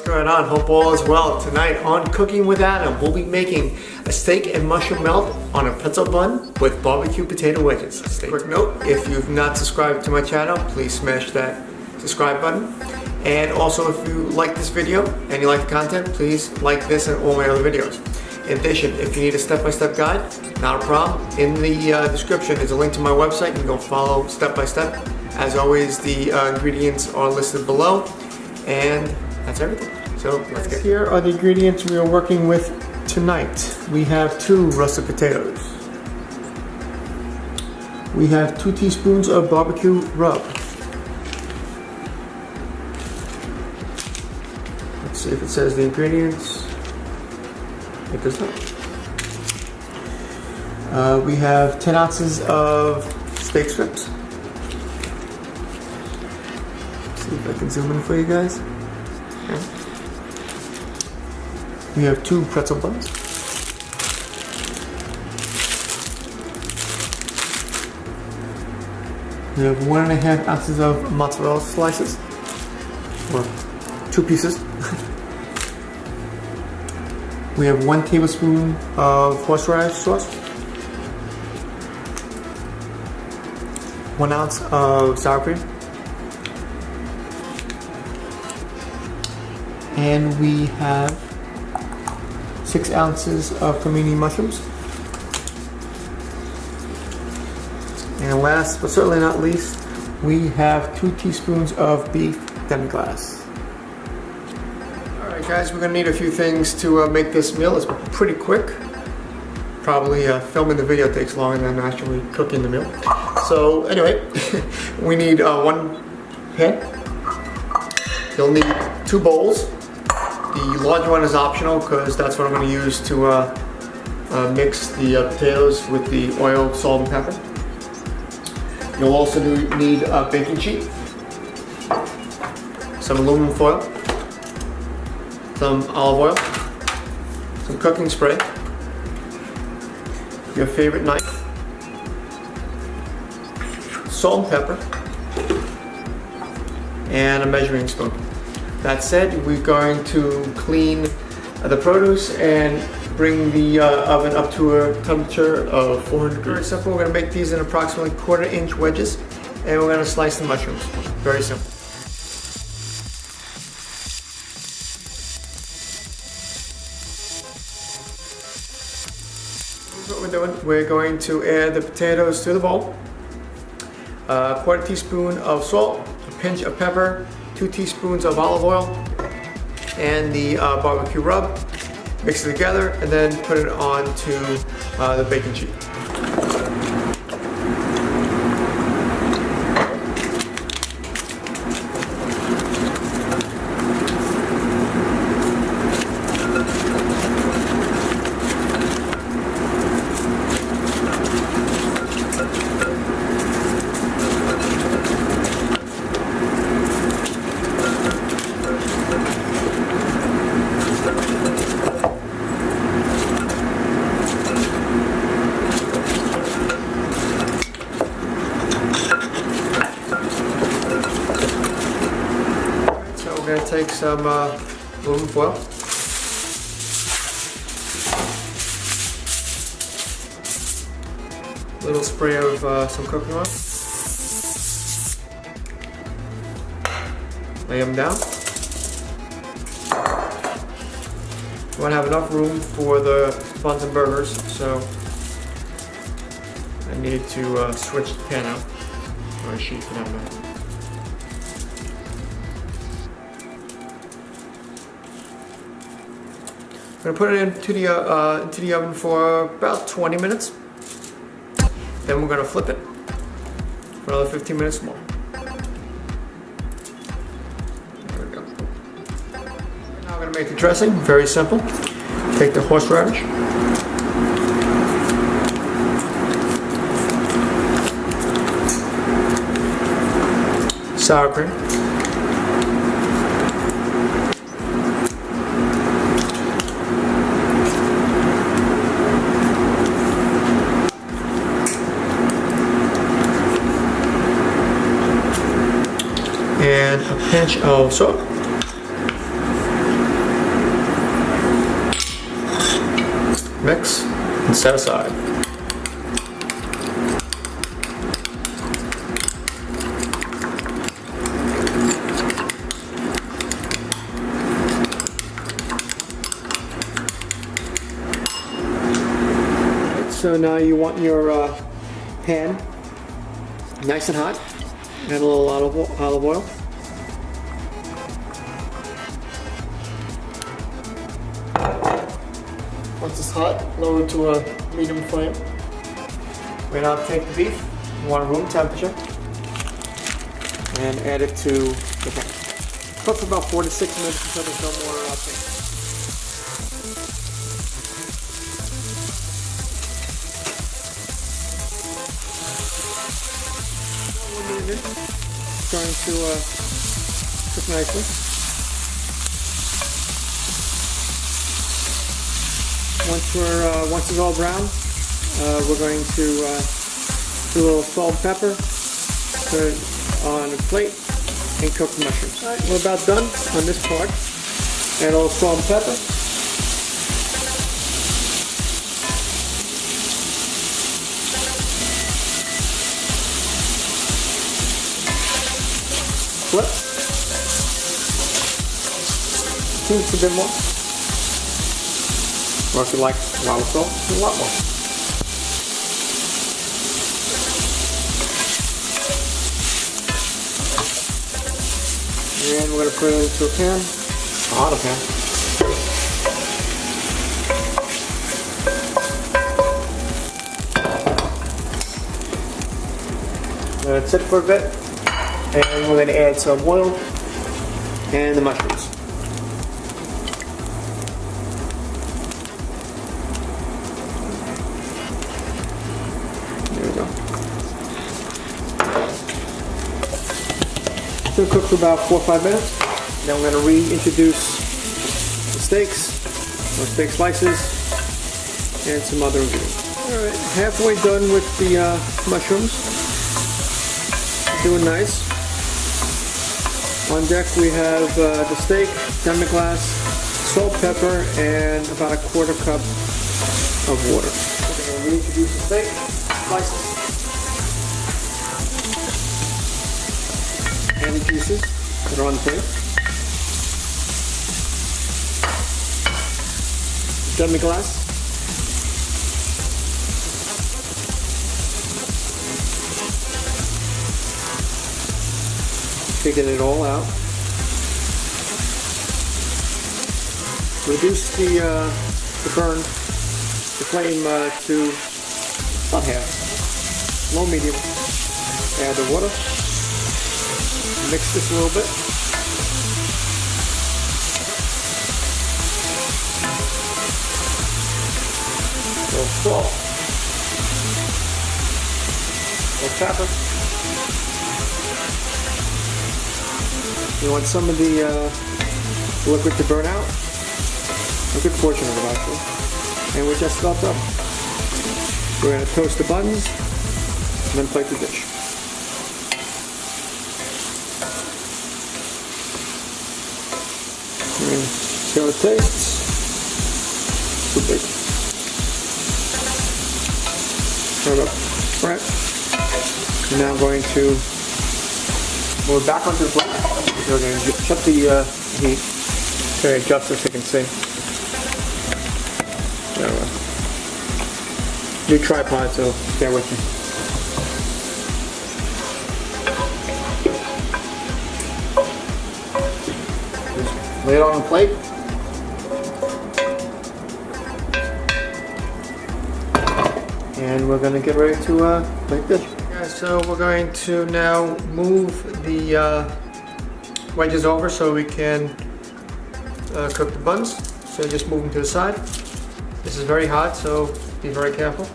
going on? Hope all is well. Tonight on Cooking with Adam, we'll be making a steak and mushroom melt on a pretzel bun with barbecue potato wedges. Quick note, if you've not subscribed to my channel, please smash that subscribe button. And also, if you like this video and you like the content, please like this and all my other videos. In addition, if you need a step-by-step guide, not a problem. In the description is a link to my website. You can go follow step by step. As always, the ingredients are listed below. And that's everything. So let's get here are the ingredients we are working with tonight. We have 2 russet potatoes. We have 2 teaspoons of barbecue rub. Let's see if it says the ingredients. It does not. We have 10 ounces of steak strips. See if I can zoom in for you guys. Okay. We have 2 pretzel buns. We have 1.5 ounces of mozzarella slices, or 2 pieces. We have 1 tablespoon of horseradish sauce, 1 ounce of sour cream, and we have 6 ounces of Cremini Mushrooms. And last but certainly not least, we have 2 teaspoons of beef Demi-Glace. Alright guys, we're going to need a few things to make this meal. It's pretty quick. Probably filming the video takes longer than actually cooking the meal. So anyway, we need 1 pan. You'll need 2 bowls. The large one is optional because that's what I'm going to use to mix the potatoes with the oil, salt, and pepper. You'll also need a baking sheet, some aluminum foil, some olive oil, some cooking spray, your favorite knife, salt and pepper, and a measuring spoon. That said, we're going to clean the produce and bring the oven up to a temperature of 400 degrees. Very simple. We're going to make these in approximately 1/4 inch wedges, and we're going to slice the mushrooms. Very simple. Here's what we're doing. We're going to add the potatoes to the bowl. 1/4 teaspoon of salt, a pinch of pepper, 2 teaspoons of olive oil, and the barbecue rub. Mix it together and then put it onto the baking sheet. We're going to take some aluminum foil, a little spray of some cooking oil, lay them down. You want to have enough room for the buns and burgers, so I need to switch the pan out, or a sheet for that matter. I'm going to put it into the oven for about 20 minutes. Then we're going to flip it for another 15 minutes more. There we go. Now we're going to make the dressing. Very simple. Take the horseradish, sour cream, and a pinch of salt. Mix and set aside. So now you want your pan nice and hot. Add a little olive oil. Once it's hot, lower it to a medium flame. We're now take the beef, you want room temperature, and add it to the pan. Cook for about 4 to 6 minutes until there's no more pain. Starting to cook nicely. Once it's all brown, we're going to do a little salt and pepper, put it on a plate, and cook the mushrooms. All right, we're about done on this part. Add a little salt and pepper. Flip. It's a bit more. Or if you like a lot of salt, a lot more. And we're going to put it into a pan, a hotter pan. Let it sit for a bit. And we're going to add some oil and the mushrooms. There we go. So cook for about 4 or 5 minutes. Then we're going to reintroduce the steaks, or steak slices, and some other ingredients. Alright, halfway done with the mushrooms. Doing nice. On deck we have the steak, Demi-Glace, salt, pepper, and about a 1/4 cup of water. We're going to reintroduce the steak slices and the juices that are on the plate. Demi-Glace. Figuring it all out. Reduce the burn, the flame to about half, low medium. Add the water. Mix this a little bit. A little salt. A little pepper. You want some of the liquid to burn out, a good portion of it actually, and we're just about done. We're going to toast the buns and then plate the dish. We're going to see how it tastes. Too big. Alright. Now I'm going to move it back onto the plate. We're going to shut the heat. Okay, adjust this so you can see. There we go. New tripod, so bear with me. Just lay it on the plate. And we're going to get ready to make this. Okay, so we're going to now move the wedges over so we can cook the buns. So just move them to the side. This is very hot, so be very careful.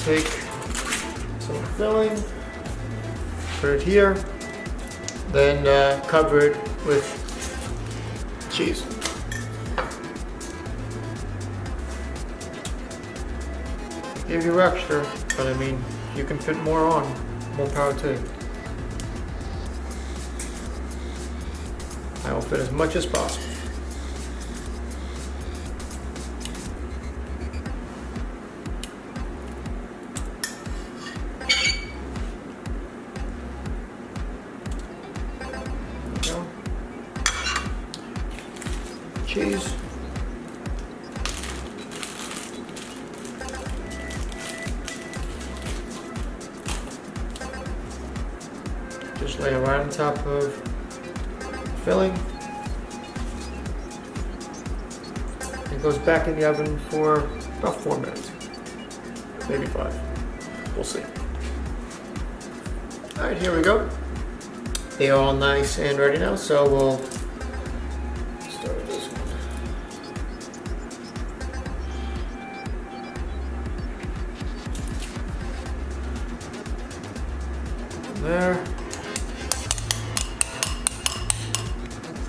Take some some filling, put it here, then cover it with cheese. Give you extra, but I mean, you can fit more on, more power to you. I will fit as much as possible. Cheese. Just lay it right on top of filling. It goes back in the oven for about 4 minutes, maybe 5. We'll see. All right, here we go. They are all nice and ready now, so we'll start with this one. There.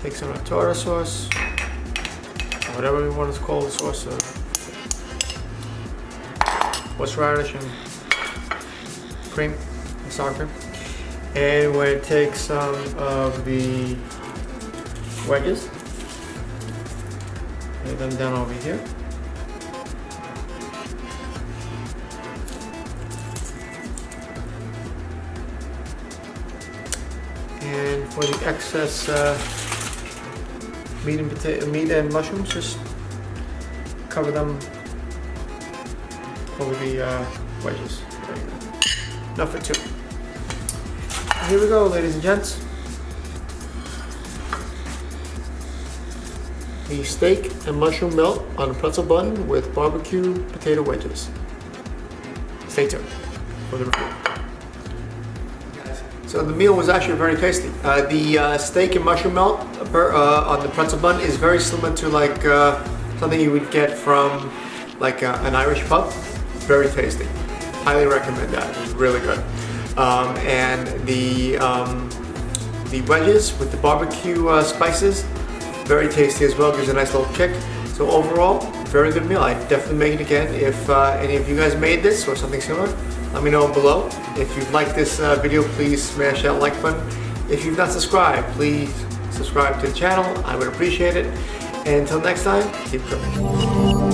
Take some of the tartar sauce, or whatever we want to call the sauce, horseradish and cream, and sour cream. And we're going to take some of the wedges, lay them down over here. And for the excess meat and mushrooms, just cover them over the wedges. There you go. Enough for 2. Here we go, ladies and gents. The steak and mushroom melt on a pretzel bun with barbecue potato wedges. Stay tuned for the review. So the meal was actually very tasty. The steak and mushroom melt on the pretzel bun is very similar to like something you would get from like an Irish pub. Very tasty. Highly recommend that. It's really good. And the wedges with the barbecue spices, very tasty as well. Gives a nice little kick. So overall, very good meal. I'd definitely make it again. If any of you guys made this or something similar, let me know below. If you've liked this video, please smash that like button. If you've not subscribed, please subscribe to the channel. I would appreciate it. And until next time, keep cooking.